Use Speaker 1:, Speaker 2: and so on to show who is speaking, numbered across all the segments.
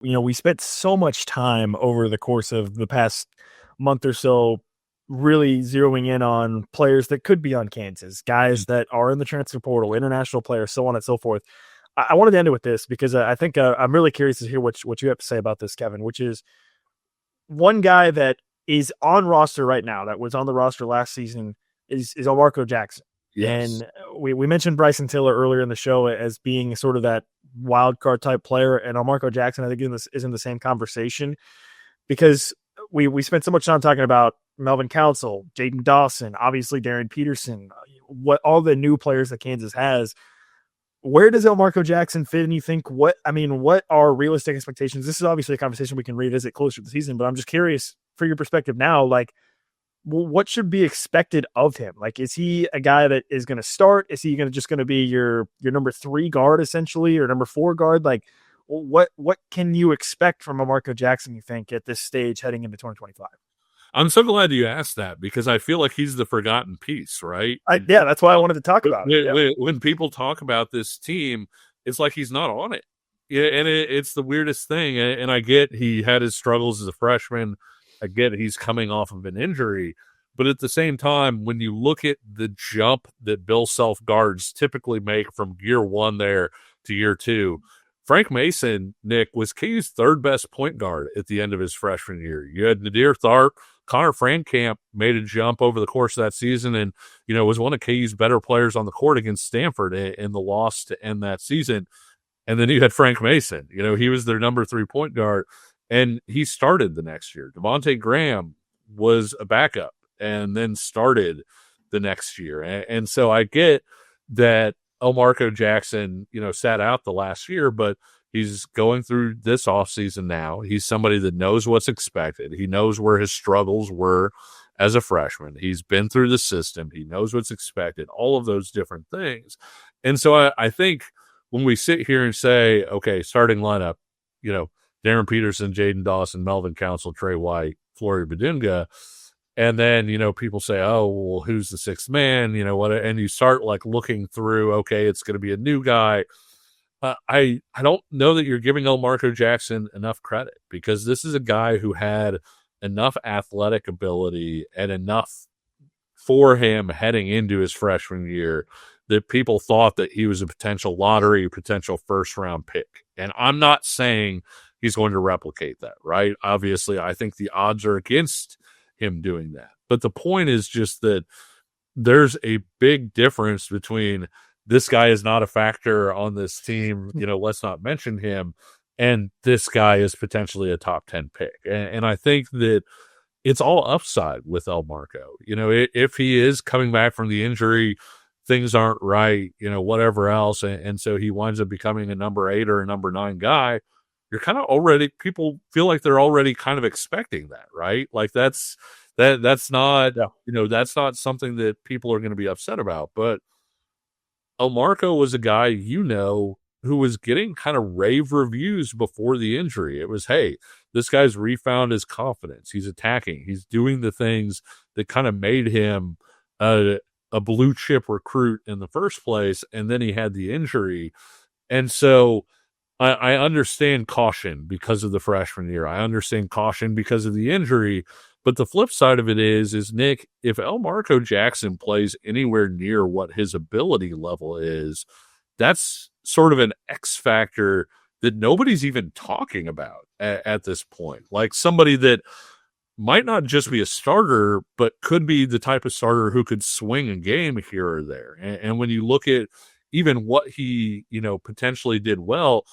Speaker 1: we spent so much time over the course of the past month or so really zeroing in on players that could be on Kansas, guys that are in the transfer portal, international players, so on and so forth. I wanted to end it with this because I think I'm really curious to hear what you have to say about this, Kevin, which is one guy that is on roster right now, that was on the roster last season, is Elmarko Jackson.
Speaker 2: Yes.
Speaker 1: And we mentioned Bryson Tiller earlier in the show as being sort of that wild card type player, and Elmarko Jackson, I think, is in the same conversation because we spent so much time talking about Melvin Council, Jaden Dawson, obviously Darren Peterson, what all the new players that Kansas has. Where does Elmarko Jackson fit? And you think what are realistic expectations? This is obviously a conversation we can revisit closer to the season, but I'm just curious for your perspective now, like what should be expected of him? Like, is he a guy that is going to start? Is he just going to be your number 3 guard essentially, or number 4 guard? Like, what can you expect from Elmarko Jackson, you think, at this stage heading into 2025?
Speaker 2: I'm so glad you asked that because I feel like he's the forgotten piece, right?
Speaker 1: Yeah, that's why I wanted to talk about it.
Speaker 2: When people talk about this team, it's like he's not on it. Yeah, and it's the weirdest thing. And I get he had his struggles as a freshman. I get he's coming off of an injury. But at the same time, when you look at the jump that Bill Self guards typically make from year 1 there to year 2, Frank Mason, Nick, was KU's 3rd best point guard at the end of his freshman year. You had Nadir Tharp. Connor Frankamp made a jump over the course of that season and, was one of KU's better players on the court against Stanford in the loss to end that season. And then you had Frank Mason. He was their number 3 point guard, and he started the next year. Devontae Graham was a backup and then started the next year. And so I get that Elmarko Jackson, sat out the last year, but he's going through this offseason now. He's somebody that knows what's expected. He knows where his struggles were as a freshman. He's been through the system. He knows what's expected, all of those different things. And so I think when we sit here and say, okay, starting lineup, Darren Peterson, Jaden Dawson, Melvin Council, Trey White, Flory Badunga, and then, people say, oh, well, who's the 6th man? What? And you start like looking through, okay, it's going to be a new guy. I don't know that you're giving Elmarko Jackson enough credit because this is a guy who had enough athletic ability and enough for him heading into his freshman year that people thought that he was a potential first-round pick. And I'm not saying he's going to replicate that, right? Obviously, I think the odds are against him doing that. But the point is just that there's a big difference between this guy is not a factor on this team, let's not mention him, and this guy is potentially a top 10 pick. And I think that it's all upside with Elmarko. If he is coming back from the injury, things aren't right, whatever else, and so he winds up becoming a number 8 or a number 9 guy, you're kind of already, people feel like they're already kind of expecting that, right? Like that's not, that's not something that people are going to be upset about. But Elmarko was a guy, who was getting kind of rave reviews before the injury. It was, hey, this guy's refound his confidence. He's attacking. He's doing the things that kind of made him a blue chip recruit in the first place. And then he had the injury. And so I understand caution because of the freshman year. I understand caution because of the injury. But the flip side of it is Nick, if Elmarko Jackson plays anywhere near what his ability level is, that's sort of an X factor that nobody's even talking about at this point. Like somebody that might not just be a starter, but could be the type of starter who could swing a game here or there. And when you look at even what he, potentially did well,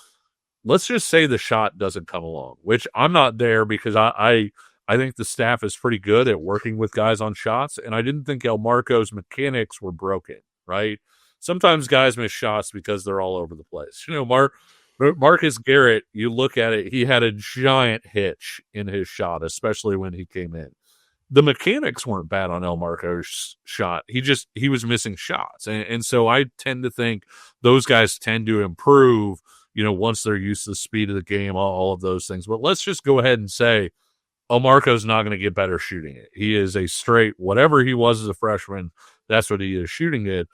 Speaker 2: let's just say the shot doesn't come along, which I'm not there because I think the staff is pretty good at working with guys on shots, and I didn't think Elmarko's mechanics were broken, right? Sometimes guys miss shots because they're all over the place. Marcus Garrett, you look at it, he had a giant hitch in his shot, especially when he came in. The mechanics weren't bad on Elmarko's shot. He was missing shots. And so I tend to think those guys tend to improve, once they're used to the speed of the game, all of those things. But let's just go ahead and say Elmarko's not going to get better shooting it. He is a straight, whatever he was as a freshman, that's what he is shooting it.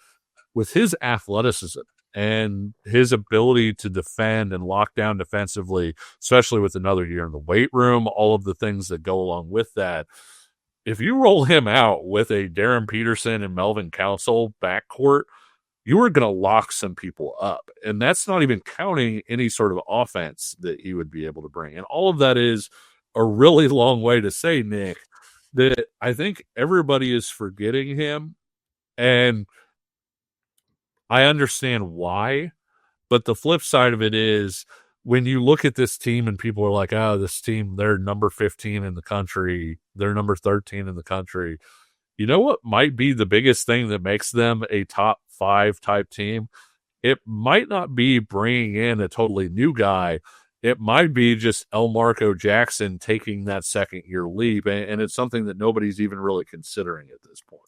Speaker 2: With his athleticism and his ability to defend and lock down defensively, especially with another year in the weight room, all of the things that go along with that. If you roll him out with a Darren Peterson and Melvin Council backcourt, you are going to lock some people up. And that's not even counting any sort of offense that he would be able to bring. And all of that is a really long way to say, Nick, that I think everybody is forgetting him. And I understand why. But the flip side of it is when you look at this team and people are like, oh, this team, they're number 15 in the country. They're number 13 in the country. You know what might be the biggest thing that makes them a top 5 type team? It might not be bringing in a totally new guy. It might be just Elmarko Jackson taking that second year leap. And it's something that nobody's even really considering at this point.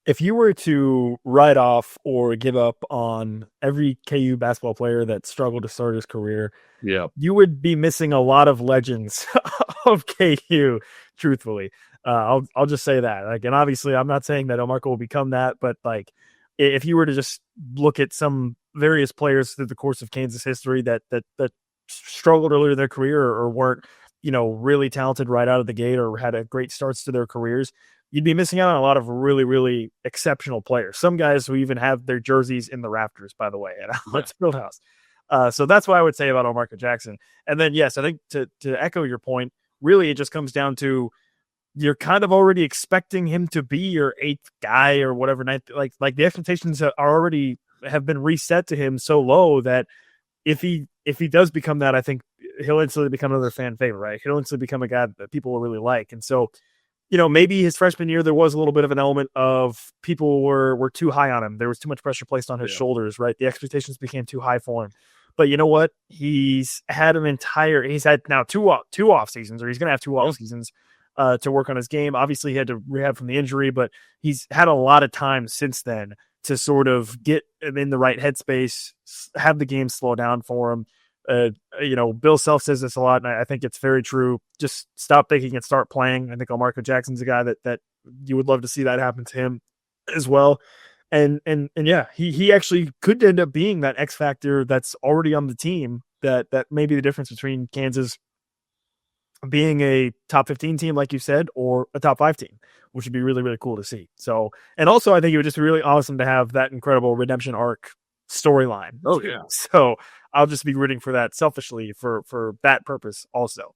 Speaker 1: If you were to write off or give up on every KU basketball player that struggled to start his career, you would be missing a lot of legends of KU, truthfully. I'll just say that. Like, and obviously I'm not saying that Elmarko will become that, but like if you were to just look at some various players through the course of Kansas history that struggled earlier in their career or weren't, really talented right out of the gate or had a great starts to their careers, you'd be missing out on a lot of really, really exceptional players. Some guys who even have their jerseys in the rafters, by the way, at Alex Fieldhouse. So that's what I would say about Elmarko Jackson. And then, yes, I think to echo your point, really it just comes down to you're kind of already expecting him to be your 8th guy or whatever. Like the expectations have been reset to him so low that if he does become that, I think he'll instantly become another fan favorite, right? He'll instantly become a guy that people will really like. And so, maybe his freshman year, there was a little bit of an element of people were too high on him. There was too much pressure placed on his shoulders, right? The expectations became too high for him. But you know what? He's had now two off seasons, or he's going to have 2 off seasons to work on his game. Obviously, he had to rehab from the injury, but he's had a lot of time since then to sort of get him in the right headspace, have the game slow down for him. Bill Self says this a lot, and I think it's very true. Just stop thinking and start playing. I think Elmarko Jackson's a guy that you would love to see that happen to him as well. And yeah, he actually could end up being that X factor that's already on the team that may be the difference between Kansas being a top 15 team, like you said, or a top 5 team, which would be really, really cool to see. So, and also I think it would just be really awesome to have that incredible redemption arc storyline.
Speaker 2: Oh yeah.
Speaker 1: So I'll just be rooting for that selfishly for that purpose also.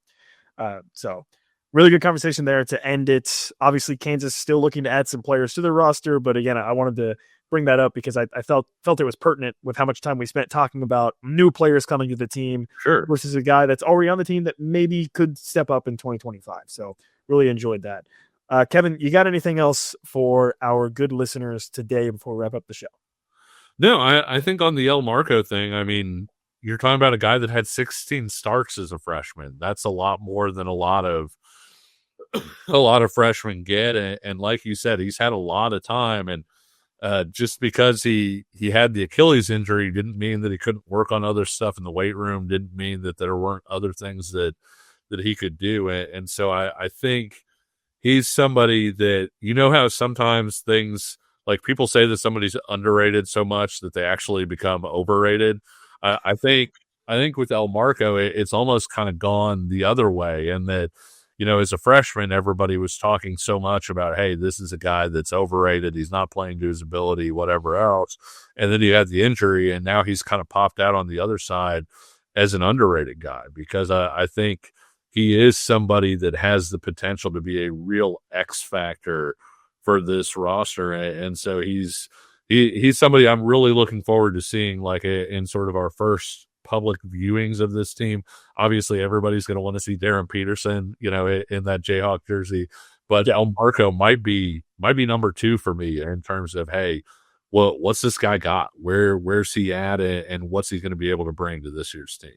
Speaker 1: So really good conversation there to end it. Obviously Kansas still looking to add some players to their roster, but again, I wanted to bring that up because I felt it was pertinent with how much time we spent talking about new players coming to the team versus a guy that's already on the team that maybe could step up in 2025. So really enjoyed that. Kevin, you got anything else for our good listeners today before we wrap up the show?
Speaker 2: No, I think on the Elmarko thing, I mean, you're talking about a guy that had 16 starts as a freshman. That's a lot more than a lot of freshmen get. And like you said, he's had a lot of time. And just because he had the Achilles injury didn't mean that he couldn't work on other stuff in the weight room, didn't mean that there weren't other things that he could do. And so I think he's somebody that, how sometimes things like people say that somebody's underrated so much that they actually become overrated. I think with Elmarko, it's almost kind of gone the other way, and that, as a freshman, everybody was talking so much about, hey, this is a guy that's overrated. He's not playing to his ability, whatever else. And then he had the injury, and now he's kind of popped out on the other side as an underrated guy, because I think he is somebody that has the potential to be a real X factor for this roster. And so he's somebody I'm really looking forward to seeing, like in sort of our first public viewings of this team. Obviously everybody's going to want to see Darren Peterson, in that Jayhawk jersey, but Elmarko might be number 2 for me in terms of, hey, well, what's this guy got? Where's he at? And what's he going to be able to bring to this year's team?